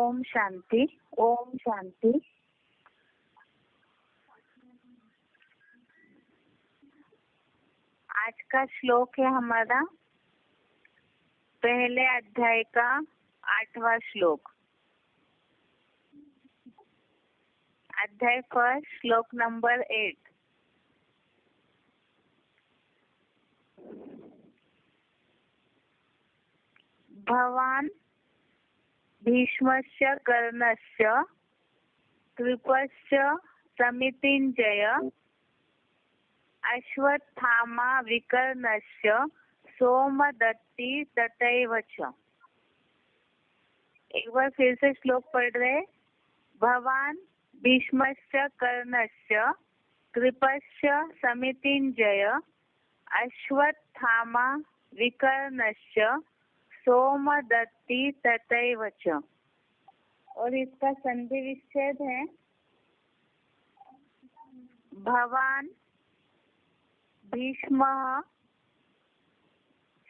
ओम शांति। ओम शांति। आज का श्लोक है हमारा पहले अध्याय का 8वां श्लोक। अध्याय फर्स्ट, श्लोक नंबर 8। भवान् भीष्मस्य कर्णस्य कृपस्य समितिञ्जय अश्वत्थामा विकर्णस्य सोमदत्ति तथैव च। एक बार फिर से श्लोक पढ़ रहे। भवान् भीष्मस्य कर्णस्य कृपस्य समितिञ्जय अश्वत्थामा विकर्णस्य सोमदत्ति तथैव च। और इसका संधि विच्छेद है भवान् भीष्मः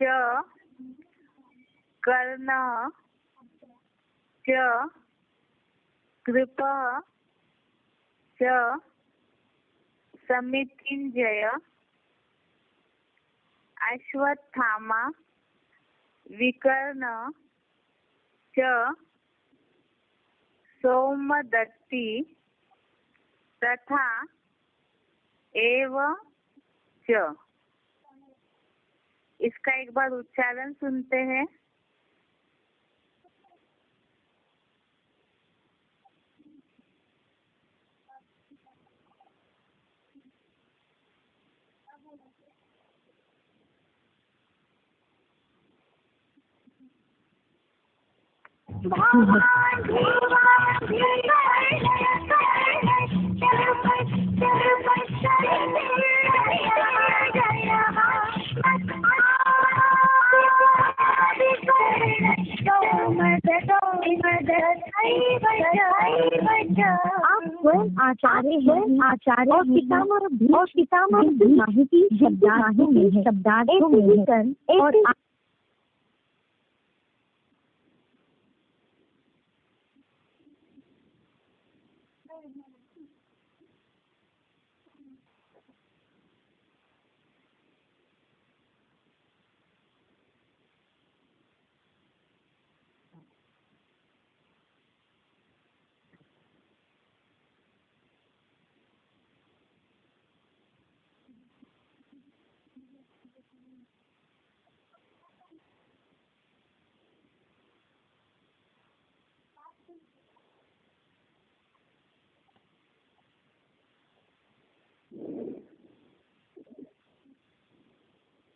च कर्णः च कृपः च समितिञ्जय अश्वत्थामा विकर्ण च सोमदत्ति तथा एव च। इसका एक बार उच्चारण सुनते हैं। आप स्वयं आचार्य हैं, आचार्य और पितामह की माहिती शब्दार्थों में है और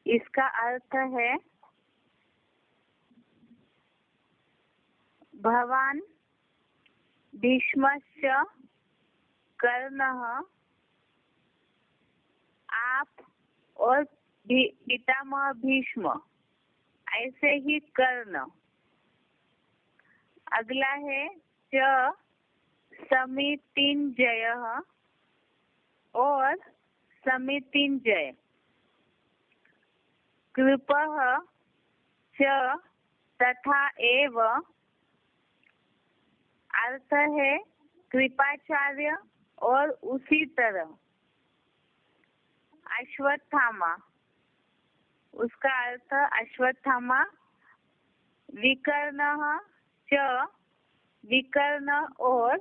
इसका अर्थ है भवान् भीष्मस्य कर्णः, आप और पितामह भीष्म, ऐसे ही कर्ण। अगला है च समितिञ्जय और समितिञ्जय। कृपः च तथा एव, अर्थ है कृपाचार्य और उसी तरह। अश्वत्थामा, उसका अर्थ अश्वत्थामा। विकर्णः च, विकर्ण और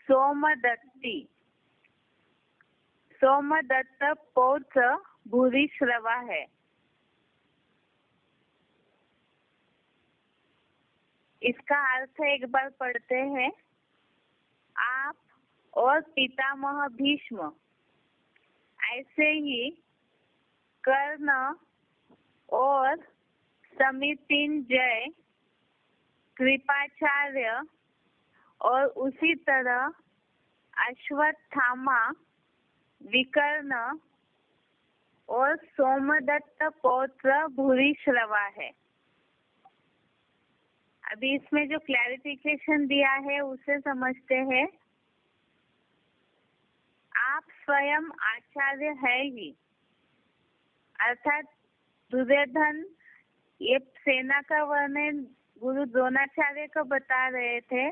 सोमदत्ति। सोमदत्त पौत्र भूरिश्रवा है। इसका अर्थ एक बार पढ़ते हैं। आप और पितामह भीष्म, ऐसे ही कर्ण और समितिञ्जय कृपाचार्य और उसी तरह अश्वत्थामा विकर्ण और सोमदत्त पौत्र भूरिश्रवा है। अभी इसमें जो क्लैरिफिकेशन दिया है उसे समझते हैं। आप स्वयं आचार्य है ही, अर्थात दुर्योधन ये सेना का वर्णन गुरु द्रोणाचार्य को बता रहे थे।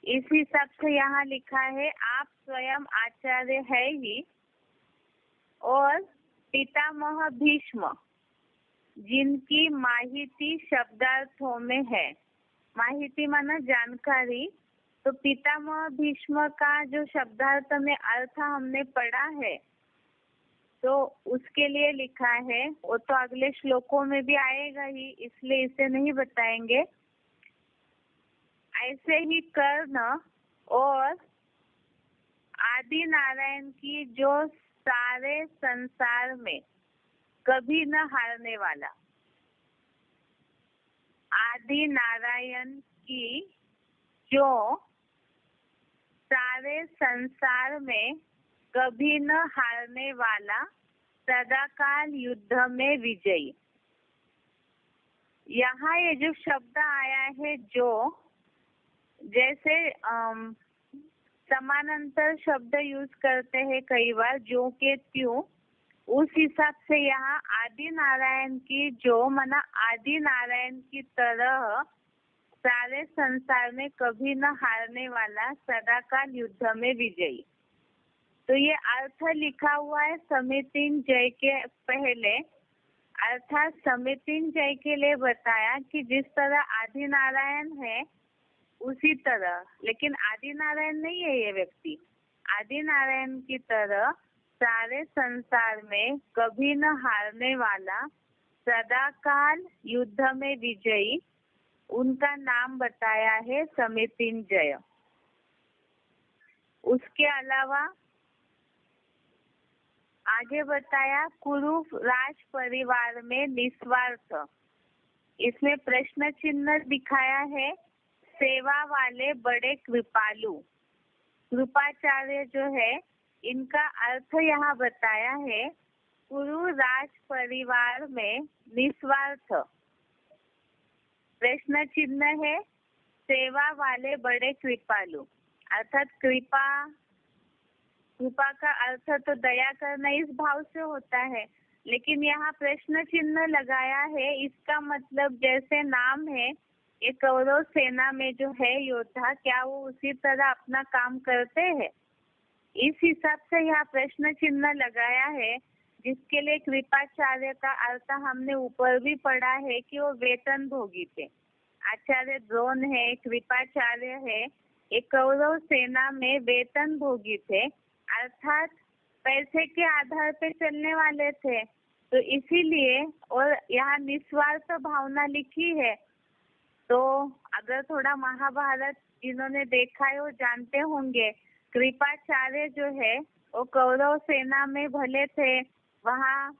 इस हिसाब से यहाँ लिखा है आप स्वयं आचार्य है ही और पितामह भीष्म जिनकी माहिती शब्दार्थों में है। माहिती माना जानकारी। तो पितामह भीष्म का जो शब्दार्थ में अर्थ हमने पढ़ा है तो उसके लिए लिखा है। वो तो अगले श्लोकों में भी आएगा ही, इसलिए इसे नहीं बताएंगे। ऐसे ही कर्ण और आदि नारायण की जो सारे संसार में कभी न हारने वाला, आदि नारायण की जो सारे संसार में कभी न हारने वाला, सदाकाल युद्ध में विजयी। यहाँ ये जो शब्द आया है जो, जैसे समानांतर शब्द यूज करते हैं कई बार जो के त्यों, उस हिसाब से यहाँ आदि नारायण की जो माना आदि नारायण की तरह सारे संसार में कभी न हारने वाला, सदाकाल युद्ध में विजयी। तो ये अर्थ लिखा हुआ है समितिन जय के पहले, अर्थात समितिन जय के लिए बताया कि जिस तरह आदि नारायण है उसी तरह, लेकिन आदि नारायण नहीं है ये व्यक्ति। आदि नारायण की तरह सारे संसार में कभी न हारने वाला, सदाकाल युद्ध में विजयी, उनका नाम बताया है समितिंजय। उसके अलावा आगे बताया कुरु राज परिवार में निस्वार्थ। इसमें प्रश्न चिन्ह दिखाया है सेवा वाले बड़े कृपालु। कृपाचार्य जो है इनका अर्थ यहाँ बताया है कुरु राज परिवार में निस्वार्थ। प्रश्न चिन्ह है सेवा वाले बड़े कृपालु, अर्थात कृपा का अर्थ तो दया करना इस भाव से होता है, लेकिन यहाँ प्रश्न चिन्ह लगाया है। इसका मतलब जैसे नाम है ये कौरव सेना में जो है योद्धा, क्या वो उसी तरह अपना काम करते हैं? इस हिसाब से यहाँ प्रश्न चिन्ह लगाया है, जिसके लिए कृपाचार्य का अर्थ हमने ऊपर भी पढ़ा है कि वो वेतन भोगी थे। आचार्य द्रोण है, कृपाचार्य है, एक कौरव सेना में वेतन भोगी थे, अर्थात पैसे के आधार पे चलने वाले थे। तो इसीलिए, और यहाँ निस्वार्थ भावना लिखी है। तो अगर थोड़ा महाभारत जिन्होंने देखा है वो जानते होंगे, कृपाचार्य जो है वो कौरव सेना में भले थे, वहाँ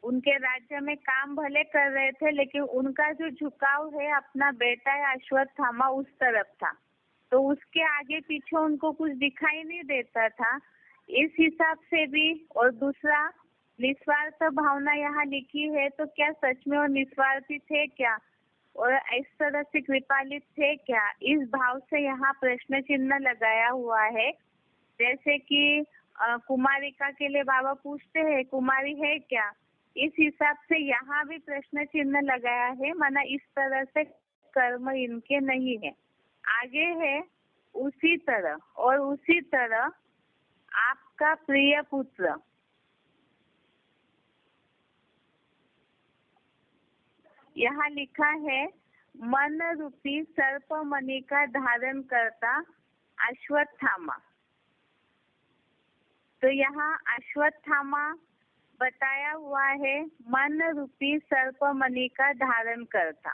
उनके राज्य में काम भले कर रहे थे, लेकिन उनका जो झुकाव है अपना बेटा या अश्वत्थामा उस तरफ था। तो उसके आगे पीछे उनको कुछ दिखाई नहीं देता था। इस हिसाब से भी, और दूसरा निस्वार्थ भावना यहाँ लिखी है, तो क्या सच में वो निस्वार्थी थे क्या और इस तरह से कृपालित थे क्या, इस भाव से यहाँ प्रश्न चिन्ह लगाया हुआ है। जैसे कि कुमारिका के लिए बाबा पूछते हैं कुमारी है क्या, इस हिसाब से यहाँ भी प्रश्न चिन्ह लगाया है, माना इस तरह से कर्म इनके नहीं है। आगे है उसी तरह, और उसी तरह आपका प्रिय पुत्र। यहाँ लिखा है मन रूपी सर्प मणि का धारण करता अश्वत्थामा। तो यहाँ अश्वत्थामा बताया हुआ है मन रूपी सर्प मणि का धारण करता,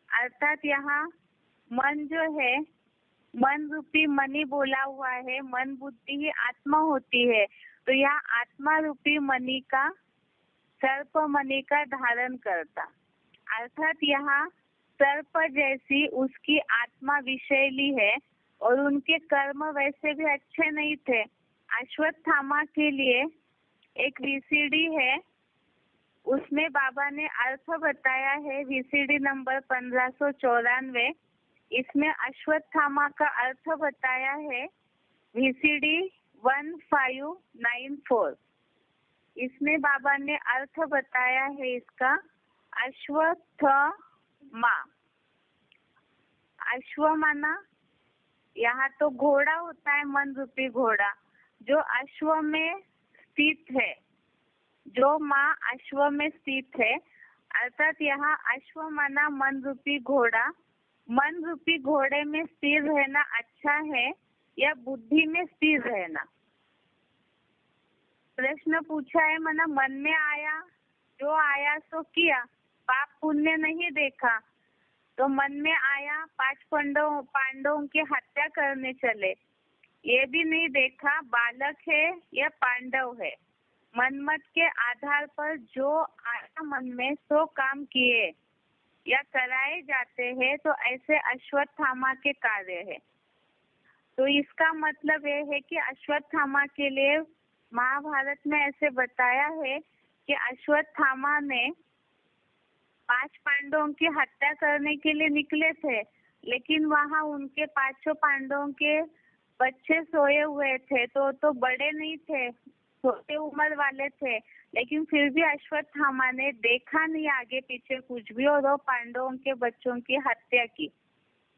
अर्थात यहाँ मन जो है, मन रूपी मणि बोला हुआ है। मन बुद्धि ही आत्मा होती है, तो यहाँ आत्मा रूपी मणि का, सर्प मणि का धारण करता, अर्थात यहाँ सर्प जैसी उसकी आत्मा विषैली है और उनके कर्म वैसे भी अच्छे नहीं थे। अश्वत्थामा के लिए एक वीसीडी है, उसमें बाबा ने अर्थ बताया है, वीसीडी नंबर 1594। इसमें अश्वत्थामा का अर्थ बताया है वीसीडी 1594। इसमें बाबा ने अर्थ बताया है इसका अश्वत्थमा। अश्व माना यहाँ तो घोड़ा होता है, मन रूपी घोड़ा जो अश्व में स्थित है, जो माँ अश्व में स्थित है, अर्थात यहाँ अश्व माना मन रूपी घोड़ा। मन रूपी घोड़े में स्थिर रहना अच्छा है या बुद्धि में स्थिर रहना? प्रश्न पूछा है, माना मन में आया, जो आया सो किया, पाप पुण्य नहीं देखा, तो मन में आया 5 पांडवों की हत्या करने चले, ये भी नहीं देखा बालक है या पांडव है। मनमत के आधार पर जो आया मन में सो काम किए या कराए जाते हैं, तो ऐसे अश्वत्थामा के कार्य है। तो इसका मतलब ये है कि अश्वत्थामा के लिए महाभारत में ऐसे बताया है कि अश्वत्थामा ने 5 पांडवों की हत्या करने के लिए निकले थे, लेकिन वहां उनके 5 पांडवों के बच्चे सोए हुए थे, तो बड़े नहीं थे, छोटे उम्र वाले थे, लेकिन फिर भी अश्वत्थामा ने देखा नहीं आगे पीछे कुछ भी और वो पांडवों के बच्चों की हत्या की।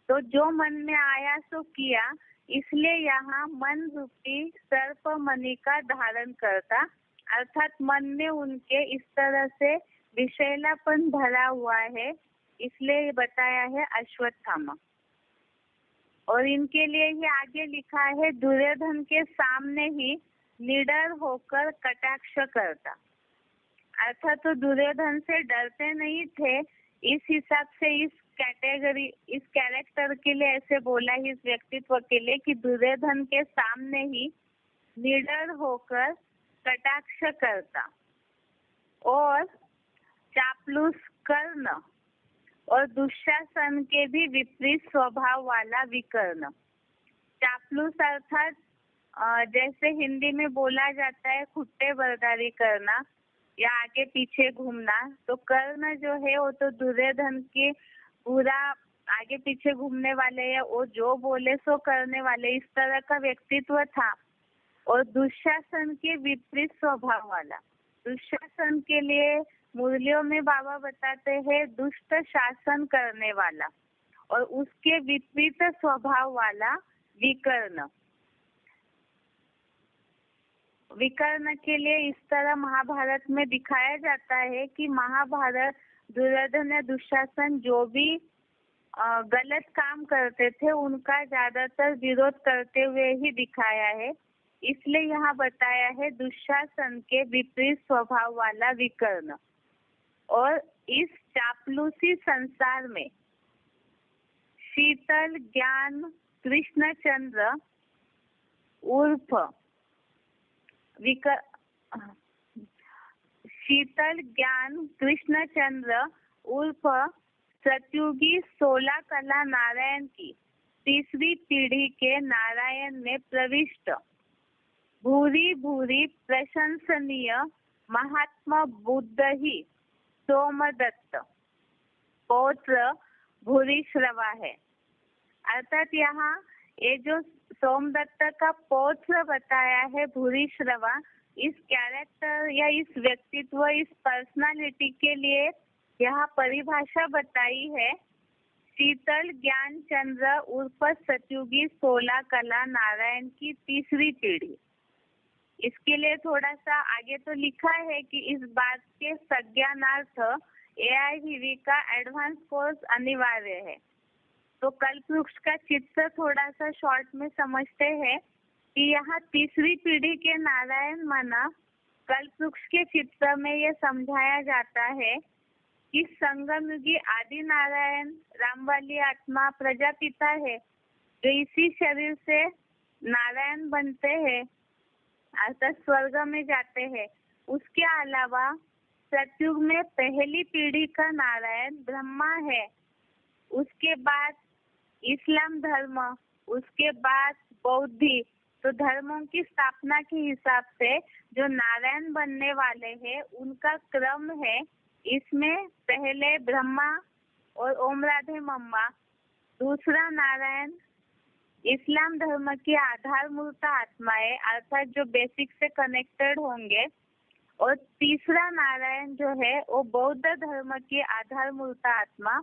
तो जो मन में आया सो किया, इसलिए यहाँ मन रूपी सर्प मणि का धारण करता, अर्थात मन में उनके इस तरह से विषैलापन भरा हुआ है, इसलिए बताया है अश्वत्थामा। और इनके लिए ही आगे लिखा है, दुर्योधन के सामने ही निडर होकर कटाक्ष करता, अर्थात तो दुर्योधन से डरते नहीं थे। इस हिसाब से इस कैरेक्टर के लिए ऐसे बोला, इस व्यक्तित्व के लिए, कि दुर्योधन के सामने ही निडर होकर कटाक्ष करता और चापलूस कर्ण और दुशासन के भी विपरीत स्वभाव वाला विकर्ण। चापलूस अर्थात जैसे हिंदी में बोला जाता है खुट्टे बर्दारी करना या आगे पीछे घूमना, तो कर्ण जो है वो तो दुर्योधन के पूरा आगे पीछे घूमने वाले या वो जो बोले सो करने वाले, इस तरह का व्यक्तित्व था। और दुशासन के विपरीत स्वभाव वाला, दुशासन के लिए मुरलियों में बाबा बताते हैं दुष्ट शासन करने वाला, और उसके विपरीत स्वभाव वाला विकर्ण। विकर्ण के लिए इस तरह महाभारत में दिखाया जाता है कि महाभारत दुर्योधन या दुशासन जो भी गलत काम करते थे उनका ज्यादातर विरोध करते हुए ही दिखाया है, इसलिए यहाँ बताया है दुशासन के विपरीत स्वभाव वाला विकर्ण। और इस चापलूसी संसार में शीतल ज्ञान कृष्णचंद्र उर्फ शीतल ज्ञान कृष्णचंद्र उर्फ सतयुगी 16 कला नारायण की 3री पीढ़ी के नारायण में प्रविष्ट भूरी भूरी प्रशंसनीय महात्मा बुद्ध ही सोमदत्त पौत्र भूरिश्रवा है। अर्थात यहाँ ये जो सोमदत्त का पौत्र बताया है भूरिश्रवा, इस कैरेक्टर या इस व्यक्तित्व, इस पर्सनालिटी के लिए यहाँ परिभाषा बताई है शीतल ज्ञान चंद्र उर्फ सतयुगी 16 कला नारायण की 3री पीढ़ी। इसके लिए थोड़ा सा आगे तो लिखा है कि इस बात के संज्ञानार्थ AIVV का एडवांस कोर्स अनिवार्य है। तो कल्पवृक्ष का चित्र थोड़ा सा शॉर्ट में समझते हैं कि यहाँ 3री पीढ़ी के नारायण माना कल्पवृक्ष के चित्र में ये समझाया जाता है कि संगमयुगी आदि नारायण रामवाली आत्मा प्रजापिता है, जो इसी शरीर से नारायण बनते हैं अर्थात स्वर्ग में जाते हैं। उसके अलावा सतयुग में पहली पीढ़ी का नारायण ब्रह्मा है, उसके बाद इस्लाम धर्म, उसके बाद बौद्धि। तो धर्मों की स्थापना के हिसाब से जो नारायण बनने वाले हैं उनका क्रम है। इसमें पहले ब्रह्मा और ओम राधे मम्मा, दूसरा नारायण इस्लाम धर्म की आधारमूर्त आत्माएं अर्थात जो बेसिक से कनेक्टेड होंगे, और तीसरा नारायण जो है वो बौद्ध धर्म की आधारमूलता आत्मा।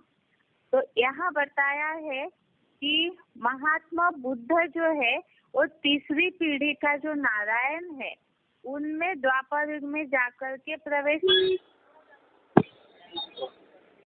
तो यहाँ बताया है कि महात्मा बुद्ध जो है वो तीसरी पीढ़ी का जो नारायण है उनमें द्वापर युग में जाकर के प्रवेश